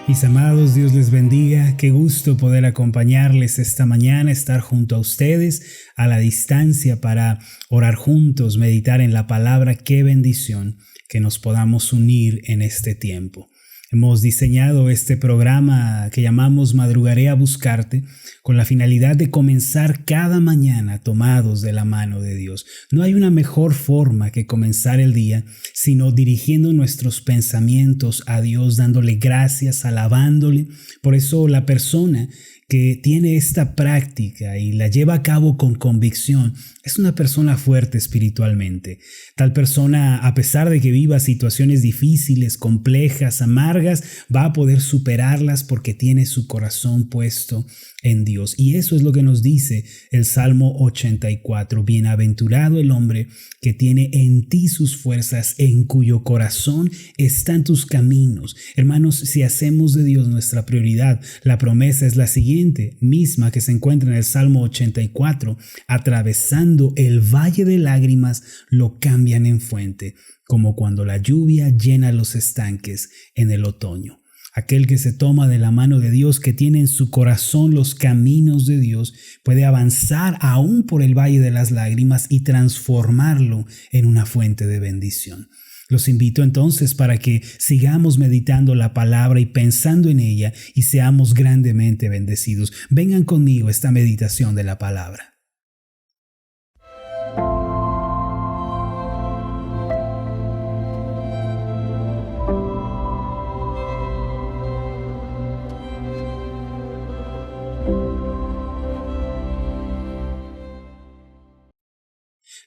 Mis amados, Dios les bendiga. Qué gusto poder acompañarles esta mañana, estar junto a ustedes a la distancia para orar juntos, meditar en la palabra. Qué bendición que nos podamos unir en este tiempo. Hemos diseñado este programa que llamamos Madrugaré a Buscarte con la finalidad de comenzar cada mañana tomados de la mano de Dios. No hay una mejor forma que comenzar el día sino dirigiendo nuestros pensamientos a Dios, dándole gracias, alabándole. Por eso la persona que tiene esta práctica y la lleva a cabo con convicción es una persona fuerte espiritualmente. Tal persona, a pesar de que viva situaciones difíciles, complejas, amargas, va a poder superarlas porque tiene su corazón puesto en Dios. Y eso es lo que nos dice el Salmo 84. Bienaventurado el hombre que tiene en ti sus fuerzas, en cuyo corazón están tus caminos. Hermanos, si hacemos de Dios nuestra prioridad, la promesa es la siguiente, misma que se encuentra en el Salmo 84. Atravesando el valle de lágrimas, lo cambian en fuente, como cuando la lluvia llena los estanques en el otoño. Aquel que se toma de la mano de Dios, que tiene en su corazón los caminos de Dios, puede avanzar aún por el valle de las lágrimas y transformarlo en una fuente de bendición. Los invito entonces para que sigamos meditando la palabra y pensando en ella y seamos grandemente bendecidos. Vengan conmigo a esta meditación de la palabra.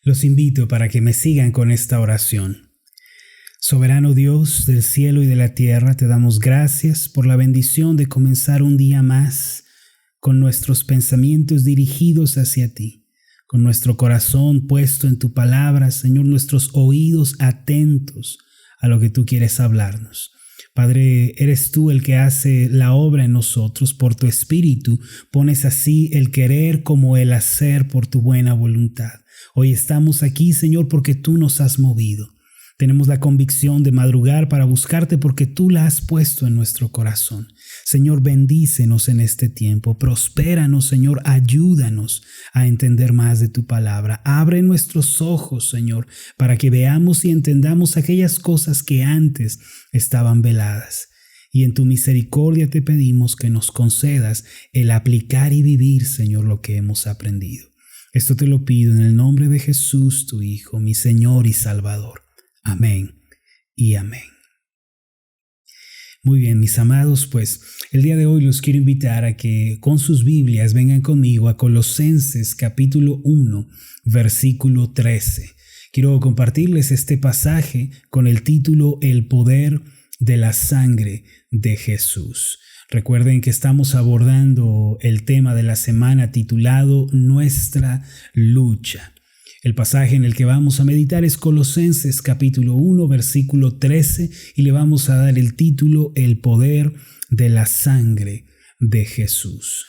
Los invito para que me sigan con esta oración. Soberano Dios del cielo y de la tierra, te damos gracias por la bendición de comenzar un día más con nuestros pensamientos dirigidos hacia ti, con nuestro corazón puesto en tu palabra, Señor, nuestros oídos atentos a lo que tú quieres hablarnos. Padre, eres tú el que hace la obra en nosotros. Por tu Espíritu pones así el querer como el hacer por tu buena voluntad. Hoy estamos aquí, Señor, porque tú nos has movido. Tenemos la convicción de madrugar para buscarte porque tú la has puesto en nuestro corazón. Señor, bendícenos en este tiempo. Prospéranos, Señor. Ayúdanos a entender más de tu palabra. Abre nuestros ojos, Señor, para que veamos y entendamos aquellas cosas que antes estaban veladas. Y en tu misericordia te pedimos que nos concedas el aplicar y vivir, Señor, lo que hemos aprendido. Esto te lo pido en el nombre de Jesús, tu Hijo, mi Señor y Salvador. Amén y amén. Muy bien, mis amados, pues el día de hoy los quiero invitar a que con sus Biblias vengan conmigo a Colosenses capítulo 1, versículo 13. Quiero compartirles este pasaje con el título El poder de la sangre de Jesús. Recuerden que estamos abordando el tema de la semana titulado Nuestra lucha. El pasaje en el que vamos a meditar es Colosenses capítulo 1, versículo 13 y le vamos a dar el título El poder de la sangre de Jesús.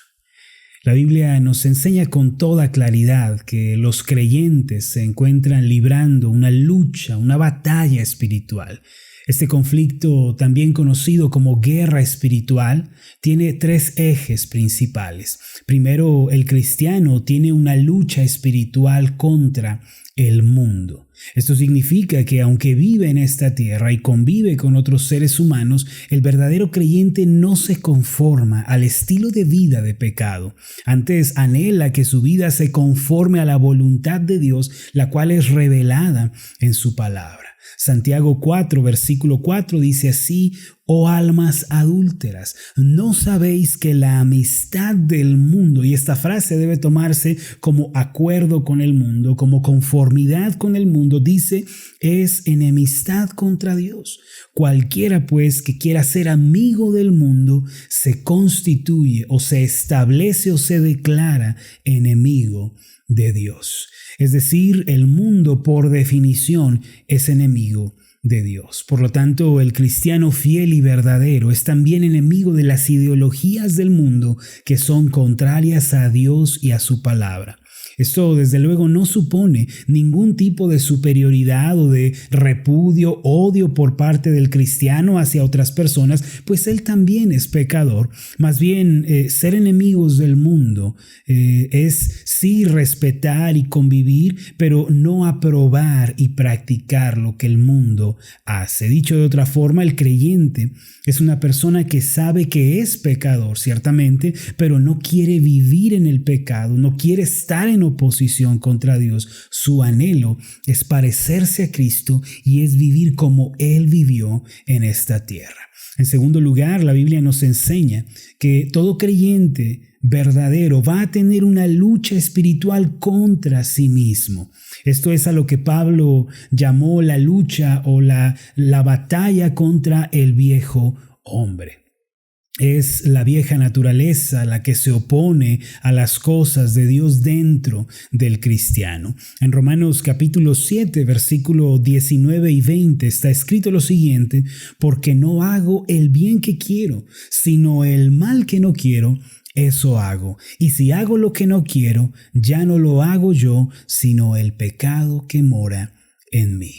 La Biblia nos enseña con toda claridad que los creyentes se encuentran librando una lucha, una batalla espiritual. Este conflicto, también conocido como guerra espiritual, tiene tres ejes principales. Primero, el cristiano tiene una lucha espiritual contra el mundo. Esto significa que aunque vive en esta tierra y convive con otros seres humanos, el verdadero creyente no se conforma al estilo de vida de pecado. Antes anhela que su vida se conforme a la voluntad de Dios, la cual es revelada en su palabra. Santiago 4, versículo 4 dice así: oh almas adúlteras, ¿no sabéis que la amistad del mundo, y esta frase debe tomarse como acuerdo con el mundo, como conformidad con el mundo, dice, es enemistad contra Dios? Cualquiera pues que quiera ser amigo del mundo se constituye o se establece o se declara enemigo de Dios. Es decir, el mundo por definición es enemigo de Dios. Por lo tanto, el cristiano fiel y verdadero es también enemigo de las ideologías del mundo que son contrarias a Dios y a su palabra. Esto desde luego no supone ningún tipo de superioridad o de repudio, odio por parte del cristiano hacia otras personas, pues él también es pecador. Más bien, ser enemigos del mundo es sí respetar y convivir, pero no aprobar y practicar lo que el mundo hace. Dicho de otra forma, el creyente es una persona que sabe que es pecador, ciertamente, pero no quiere vivir en el pecado, no quiere estar en oposición contra Dios. Su anhelo es parecerse a Cristo y es vivir como Él vivió en esta tierra. En segundo lugar, la Biblia nos enseña que todo creyente verdadero va a tener una lucha espiritual contra sí mismo. Esto es a lo que Pablo llamó la lucha o la batalla contra el viejo hombre. Es la vieja naturaleza la que se opone a las cosas de Dios dentro del cristiano. En Romanos capítulo 7, versículo 19 y 20 está escrito lo siguiente: porque no hago el bien que quiero, sino el mal que no quiero, eso hago. Y si hago lo que no quiero, ya no lo hago yo, sino el pecado que mora en mí.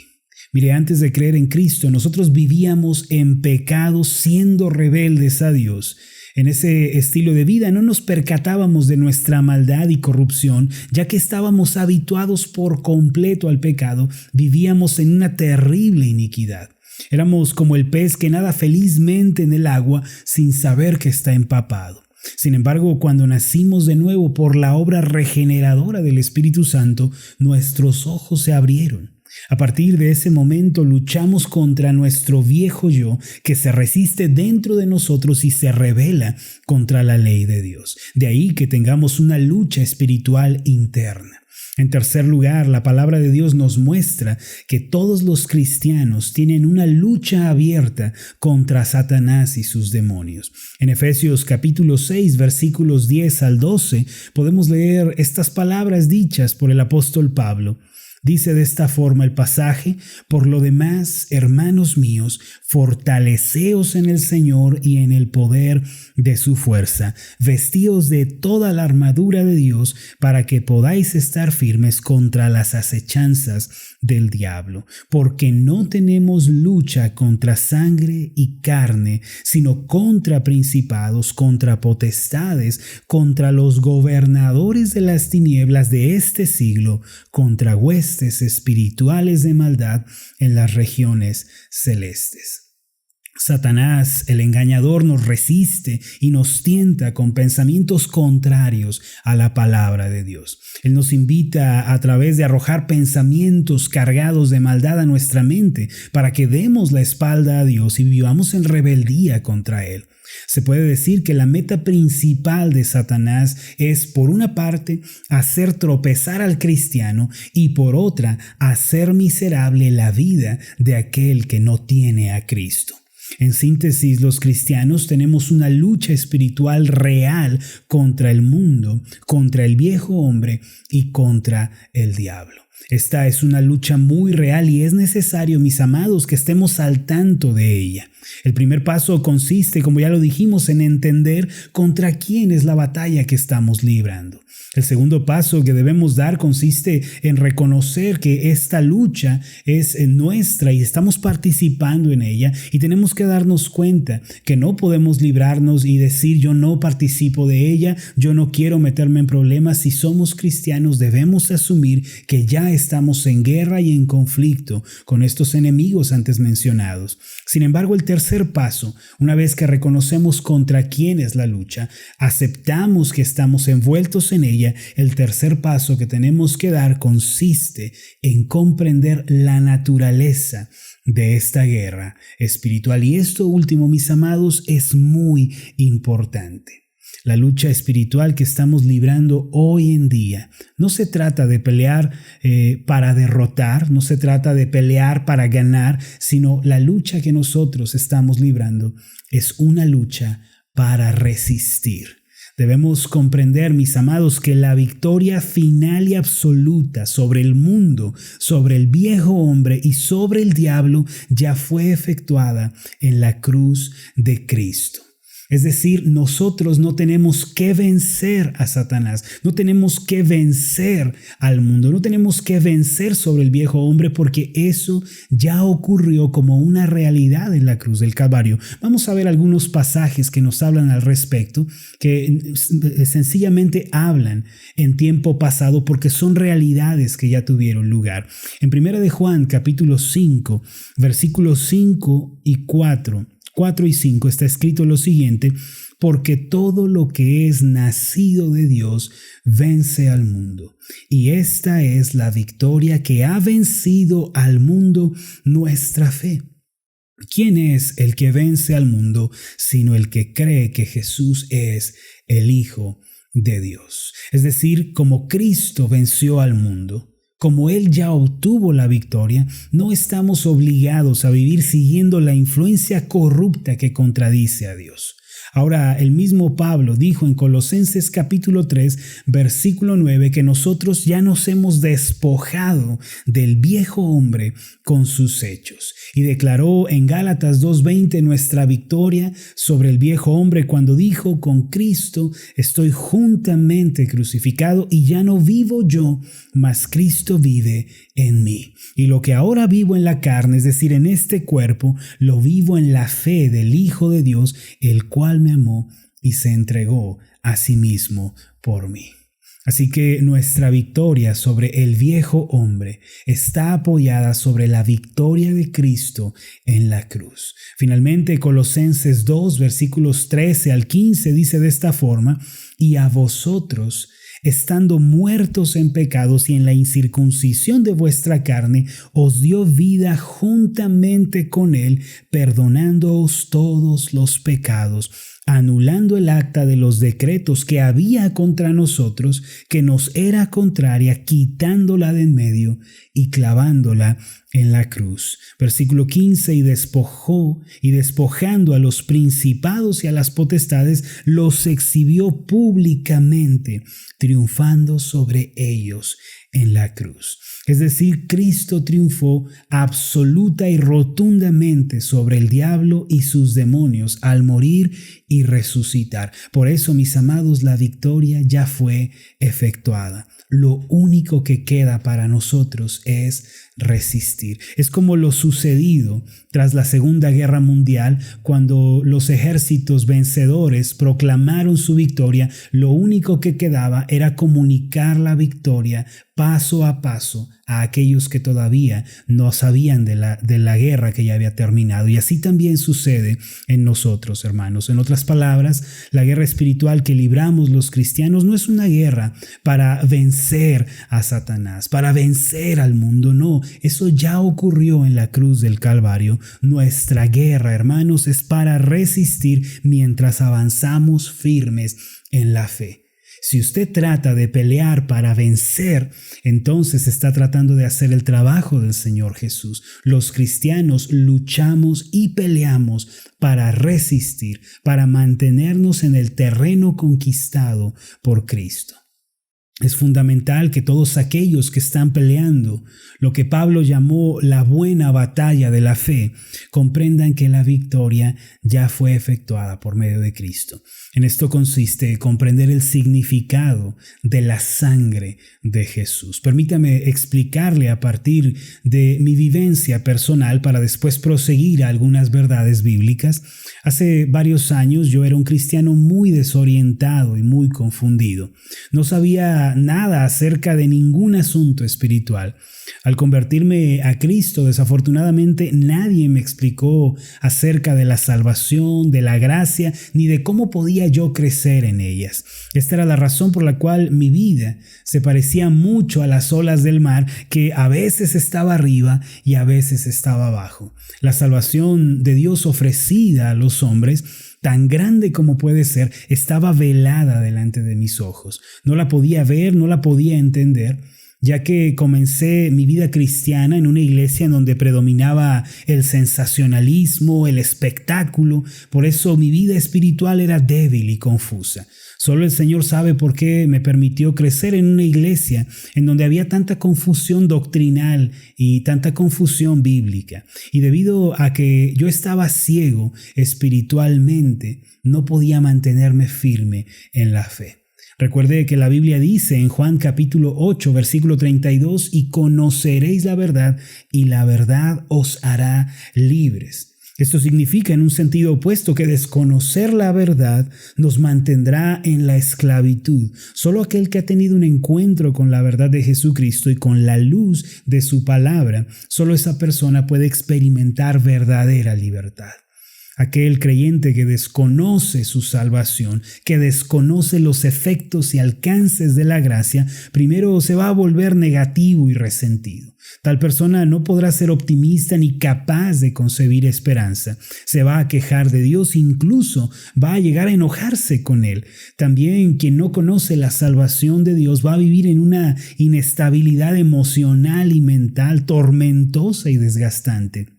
Mire, antes de creer en Cristo, nosotros vivíamos en pecado siendo rebeldes a Dios. En ese estilo de vida no nos percatábamos de nuestra maldad y corrupción, ya que estábamos habituados por completo al pecado, vivíamos en una terrible iniquidad. Éramos como el pez que nada felizmente en el agua sin saber que está empapado. Sin embargo, cuando nacimos de nuevo por la obra regeneradora del Espíritu Santo, nuestros ojos se abrieron. A partir de ese momento luchamos contra nuestro viejo yo que se resiste dentro de nosotros y se rebela contra la ley de Dios. De ahí que tengamos una lucha espiritual interna. En tercer lugar, la palabra de Dios nos muestra que todos los cristianos tienen una lucha abierta contra Satanás y sus demonios. En Efesios capítulo 6, versículos 10 al 12, podemos leer estas palabras dichas por el apóstol Pablo. Dice de esta forma el pasaje: por lo demás, hermanos míos, fortaleceos en el Señor y en el poder de su fuerza. Vestíos de toda la armadura de Dios para que podáis estar firmes contra las acechanzas del diablo. Porque no tenemos lucha contra sangre y carne, sino contra principados, contra potestades, contra los gobernadores de las tinieblas de este siglo, contra huestes espirituales de maldad en las regiones celestes. Satanás, el engañador, nos resiste y nos tienta con pensamientos contrarios a la palabra de Dios. Él nos invita a través de arrojar pensamientos cargados de maldad a nuestra mente para que demos la espalda a Dios y vivamos en rebeldía contra Él. Se puede decir que la meta principal de Satanás es, por una parte, hacer tropezar al cristiano y por otra, hacer miserable la vida de aquel que no tiene a Cristo. En síntesis, los cristianos tenemos una lucha espiritual real contra el mundo, contra el viejo hombre y contra el diablo. Esta es una lucha muy real y es necesario, mis amados, que estemos al tanto de ella. El primer paso consiste, como ya lo dijimos, en entender contra quién es la batalla que estamos librando. El segundo paso que debemos dar consiste en reconocer que esta lucha es nuestra y estamos participando en ella, y tenemos que darnos cuenta que no podemos librarnos y decir: yo no participo de ella, yo no quiero meterme en problemas. Si somos cristianos, debemos asumir que ya estamos en guerra y en conflicto con estos enemigos antes mencionados. Sin embargo, el tercer paso, una vez que reconocemos contra quién es la lucha, aceptamos que estamos envueltos en ella, el tercer paso que tenemos que dar consiste en comprender la naturaleza de esta guerra espiritual. Y esto último, mis amados, es muy importante. La lucha espiritual que estamos librando hoy en día no se trata de pelear para derrotar, no se trata de pelear para ganar, sino la lucha que nosotros estamos librando es una lucha para resistir. Debemos comprender, mis amados, que la victoria final y absoluta sobre el mundo, sobre el viejo hombre y sobre el diablo ya fue efectuada en la cruz de Cristo. Es decir, nosotros no tenemos que vencer a Satanás, no tenemos que vencer al mundo, no tenemos que vencer sobre el viejo hombre porque eso ya ocurrió como una realidad en la cruz del Calvario. Vamos a ver algunos pasajes que nos hablan al respecto, que sencillamente hablan en tiempo pasado porque son realidades que ya tuvieron lugar. En 1 de Juan, capítulo 5, versículos 5 y 4 y 5 está escrito lo siguiente: porque todo lo que es nacido de Dios vence al mundo. Y esta es la victoria que ha vencido al mundo, nuestra fe. ¿Quién es el que vence al mundo sino el que cree que Jesús es el Hijo de Dios? Es decir, como Cristo venció al mundo, como Él ya obtuvo la victoria, no estamos obligados a vivir siguiendo la influencia corrupta que contradice a Dios. Ahora, el mismo Pablo dijo en Colosenses capítulo 3, versículo 9, que nosotros ya nos hemos despojado del viejo hombre con sus hechos. Y declaró en Gálatas 2:20 nuestra victoria sobre el viejo hombre cuando dijo: con Cristo estoy juntamente crucificado y ya no vivo yo, mas Cristo vive en mí. Y lo que ahora vivo en la carne, es decir, en este cuerpo, lo vivo en la fe del Hijo de Dios, el cual me amó y se entregó a sí mismo por mí. Así que nuestra victoria sobre el viejo hombre está apoyada sobre la victoria de Cristo en la cruz. Finalmente, Colosenses 2, versículos 13 al 15 dice de esta forma: y a vosotros, estando muertos en pecados y en la incircuncisión de vuestra carne, os dio vida juntamente con Él, perdonándoos todos los pecados, anulando el acta de los decretos que había contra nosotros, que nos era contraria, quitándola de en medio y clavándola en la cruz. Versículo 15: y despojando a los principados y a las potestades, los exhibió públicamente, triunfando sobre ellos en la cruz. Es decir, Cristo triunfó absoluta y rotundamente sobre el diablo y sus demonios al morir y resucitar. Por eso, mis amados, la victoria ya fue efectuada. Lo único que queda para nosotros es resistir. Es como lo sucedido tras la Segunda Guerra Mundial, cuando los ejércitos vencedores proclamaron su victoria. Lo único que quedaba era comunicar la victoria paso a paso a aquellos que todavía no sabían de la guerra que ya había terminado. Y así también sucede en nosotros, hermanos. En otras palabras, la guerra espiritual que libramos los cristianos no es una guerra para vencer a Satanás, para vencer al mundo. No, eso ya ocurrió en la cruz del Calvario. Nuestra guerra, hermanos, es para resistir mientras avanzamos firmes en la fe. Si usted trata de pelear para vencer, entonces está tratando de hacer el trabajo del Señor Jesús. Los cristianos luchamos y peleamos para resistir, para mantenernos en el terreno conquistado por Cristo. Es fundamental que todos aquellos que están peleando lo que Pablo llamó la buena batalla de la fe comprendan que la victoria ya fue efectuada por medio de Cristo. En esto consiste comprender el significado de la sangre de Jesús. Permítame explicarle a partir de mi vivencia personal para después proseguir a algunas verdades bíblicas. Hace varios años yo era un cristiano muy desorientado y muy confundido. No sabía nada acerca de ningún asunto espiritual. Al convertirme a Cristo, desafortunadamente nadie me explicó acerca de la salvación, de la gracia, ni de cómo podía yo crecer en ellas. Esta era la razón por la cual mi vida se parecía mucho a las olas del mar, que a veces estaba arriba y a veces estaba abajo. La salvación de Dios ofrecida a los hombres, tan grande como puede ser, estaba velada delante de mis ojos. No la podía ver, no la podía entender. ya que comencé mi vida cristiana en una iglesia en donde predominaba el sensacionalismo, el espectáculo. Por eso mi vida espiritual era débil y confusa. Solo el Señor sabe por qué me permitió crecer en una iglesia en donde había tanta confusión doctrinal y tanta confusión bíblica. Y debido a que yo estaba ciego espiritualmente, no podía mantenerme firme en la fe. Recuerde que la Biblia dice en Juan capítulo 8, versículo 32, y conoceréis la verdad, y la verdad os hará libres. Esto significa en un sentido opuesto que desconocer la verdad nos mantendrá en la esclavitud. Solo aquel que ha tenido un encuentro con la verdad de Jesucristo y con la luz de su palabra, solo esa persona puede experimentar verdadera libertad. Aquel creyente que desconoce su salvación, que desconoce los efectos y alcances de la gracia, primero se va a volver negativo y resentido. Tal persona no podrá ser optimista ni capaz de concebir esperanza. Se va a quejar de Dios, incluso va a llegar a enojarse con Él. También quien no conoce la salvación de Dios va a vivir en una inestabilidad emocional y mental tormentosa y desgastante.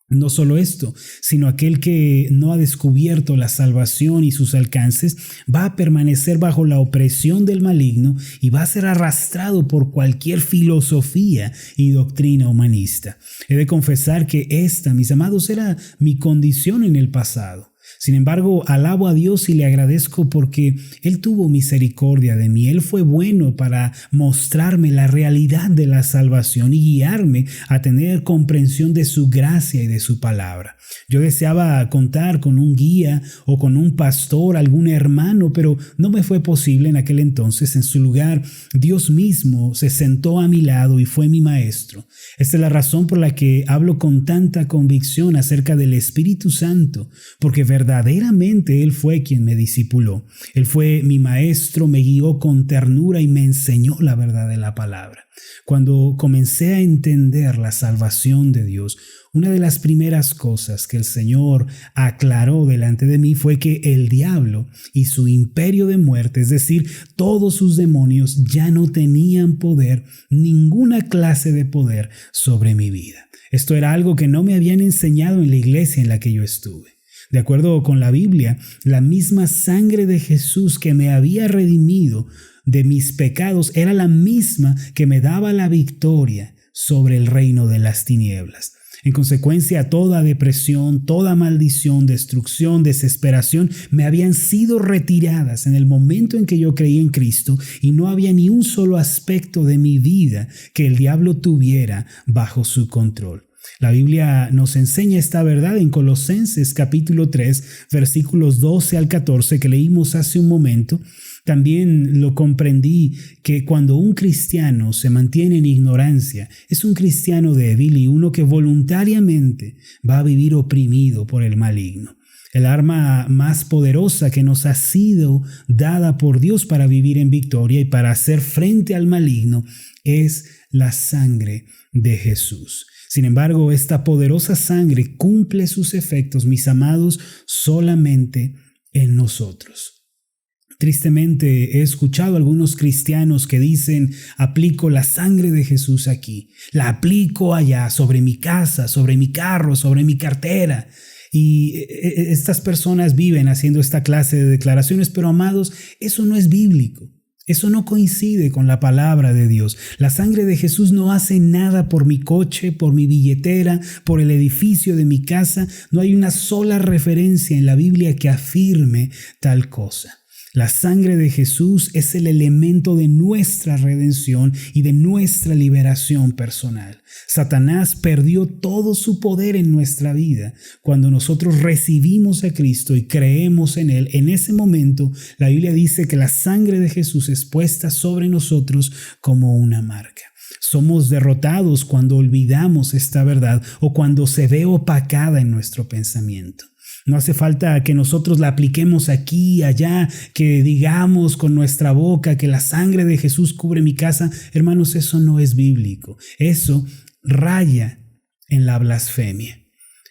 No solo esto, sino aquel que no ha descubierto la salvación y sus alcances va a permanecer bajo la opresión del maligno y va a ser arrastrado por cualquier filosofía y doctrina humanista. He de confesar que esta, mis amados, era mi condición en el pasado. Sin embargo, alabo a Dios y le agradezco porque Él tuvo misericordia de mí. Él fue bueno para mostrarme la realidad de la salvación y guiarme a tener comprensión de su gracia y de su palabra. Yo deseaba contar con un guía o con un pastor, algún hermano, pero no me fue posible en aquel entonces. En su lugar, Dios mismo se sentó a mi lado y fue mi maestro. Esta es la razón por la que hablo con tanta convicción acerca del Espíritu Santo, porque verdaderamente Él fue quien me discipuló. Él fue mi maestro, me guió con ternura y me enseñó la verdad de la palabra. Cuando comencé a entender la salvación de Dios, una de las primeras cosas que el Señor aclaró delante de mí fue que el diablo y su imperio de muerte, es decir, todos sus demonios, ya no tenían poder, ninguna clase de poder sobre mi vida. Esto era algo que no me habían enseñado en la iglesia en la que yo estuve. De acuerdo con la Biblia, la misma sangre de Jesús que me había redimido de mis pecados era la misma que me daba la victoria sobre el reino de las tinieblas. En consecuencia, toda depresión, toda maldición, destrucción, desesperación me habían sido retiradas en el momento en que yo creí en Cristo y no había ni un solo aspecto de mi vida que el diablo tuviera bajo su control. La Biblia nos enseña esta verdad en Colosenses capítulo 3, versículos 12 al 14 que leímos hace un momento. También lo comprendí que cuando un cristiano se mantiene en ignorancia, es un cristiano débil y uno que voluntariamente va a vivir oprimido por el maligno. El arma más poderosa que nos ha sido dada por Dios para vivir en victoria y para hacer frente al maligno es la sangre de Jesús. Sin embargo, esta poderosa sangre cumple sus efectos, mis amados, solamente en nosotros. Tristemente he escuchado a algunos cristianos que dicen, aplico la sangre de Jesús aquí, la aplico allá, sobre mi casa, sobre mi carro, sobre mi cartera. Y estas personas viven haciendo esta clase de declaraciones, pero amados, eso no es bíblico. Eso no coincide con la palabra de Dios. La sangre de Jesús no hace nada por mi coche, por mi billetera, por el edificio de mi casa. No hay una sola referencia en la Biblia que afirme tal cosa. La sangre de Jesús es el elemento de nuestra redención y de nuestra liberación personal. Satanás perdió todo su poder en nuestra vida. Cuando nosotros recibimos a Cristo y creemos en Él, en ese momento la Biblia dice que la sangre de Jesús es puesta sobre nosotros como una marca. Somos derrotados cuando olvidamos esta verdad o cuando se ve opacada en nuestro pensamiento. No hace falta que nosotros la apliquemos aquí, allá, que digamos con nuestra boca que la sangre de Jesús cubre mi casa. Hermanos, eso no es bíblico. Eso raya en la blasfemia.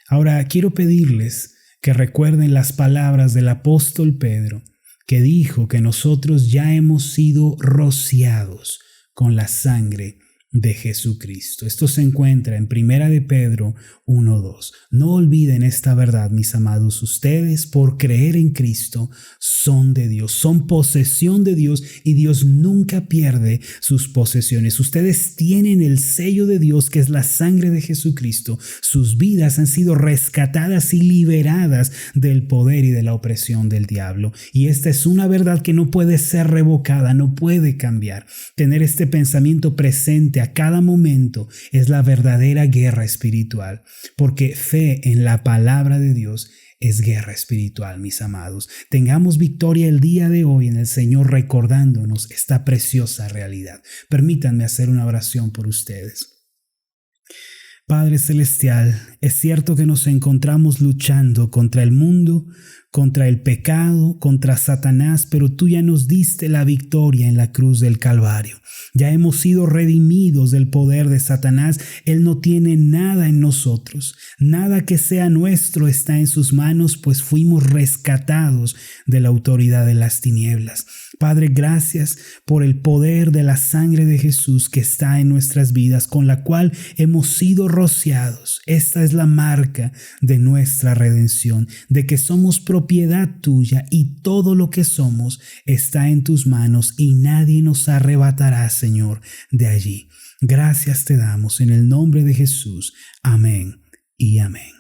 Ahora, quiero pedirles que recuerden las palabras del apóstol Pedro, que dijo que nosotros ya hemos sido rociados con la sangre de Jesucristo. Esto se encuentra en Primera de Pedro 1:2. No olviden esta verdad, mis amados. Ustedes, por creer en Cristo, son de Dios, son posesión de Dios, y Dios nunca pierde sus posesiones. Ustedes tienen el sello de Dios, que es la sangre de Jesucristo. Sus vidas han sido rescatadas y liberadas del poder y de la opresión del diablo. Y esta es una verdad que no puede ser revocada, no puede cambiar. Tener este pensamiento presente a cada momento es la verdadera guerra espiritual, porque fe en la palabra de Dios es guerra espiritual, mis amados. Tengamos victoria el día de hoy en el Señor, recordándonos esta preciosa realidad. Permítanme hacer una oración por ustedes. Padre Celestial, es cierto que nos encontramos luchando contra el mundo, contra el pecado, contra Satanás, pero tú ya nos diste la victoria en la cruz del Calvario. Ya hemos sido redimidos del poder de Satanás. Él no tiene nada en nosotros. Nada que sea nuestro está en sus manos, pues fuimos rescatados de la autoridad de las tinieblas. Padre, gracias por el poder de la sangre de Jesús que está en nuestras vidas, con la cual hemos sido rociados. Esta es la marca de nuestra redención, de que somos propiedad tuya, y todo lo que somos está en tus manos, y nadie nos arrebatará, Señor, de allí. Gracias te damos en el nombre de Jesús. Amén y amén.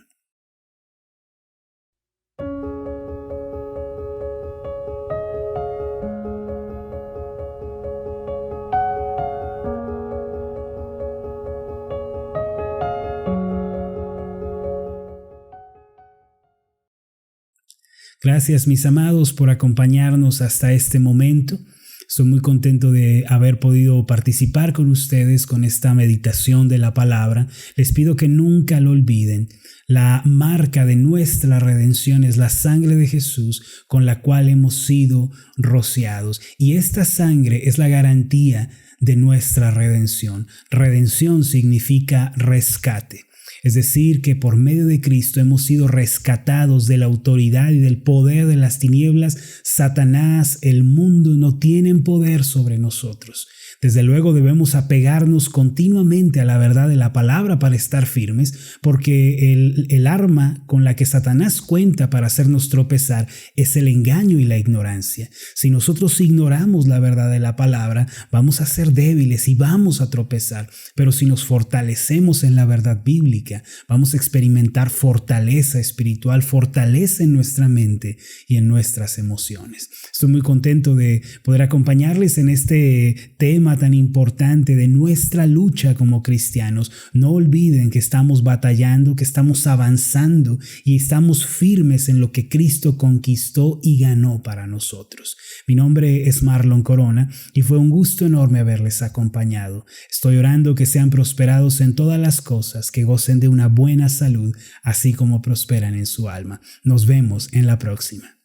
Gracias, mis amados, por acompañarnos hasta este momento. Estoy muy contento de haber podido participar con ustedes con esta meditación de la palabra. Les pido que nunca lo olviden. La marca de nuestra redención es la sangre de Jesús, con la cual hemos sido rociados. Y esta sangre es la garantía de nuestra redención. Redención significa rescate. Es decir, que por medio de Cristo hemos sido rescatados de la autoridad y del poder de las tinieblas. Satanás, el mundo, no tienen poder sobre nosotros. Desde luego debemos apegarnos continuamente a la verdad de la palabra para estar firmes, porque el arma con la que Satanás cuenta para hacernos tropezar es el engaño y la ignorancia. Si nosotros ignoramos la verdad de la palabra, vamos a ser débiles y vamos a tropezar. Pero si nos fortalecemos en la verdad bíblica, vamos a experimentar fortaleza espiritual, fortaleza en nuestra mente y en nuestras emociones. Estoy muy contento de poder acompañarles en este tema tan importante de nuestra lucha como cristianos. No olviden que estamos batallando, que estamos avanzando y estamos firmes en lo que Cristo conquistó y ganó para nosotros. Mi nombre es Marlon Corona y fue un gusto enorme haberles acompañado. Estoy orando que sean prosperados en todas las cosas, que gocen de una buena salud, así como prosperan en su alma. Nos vemos en la próxima.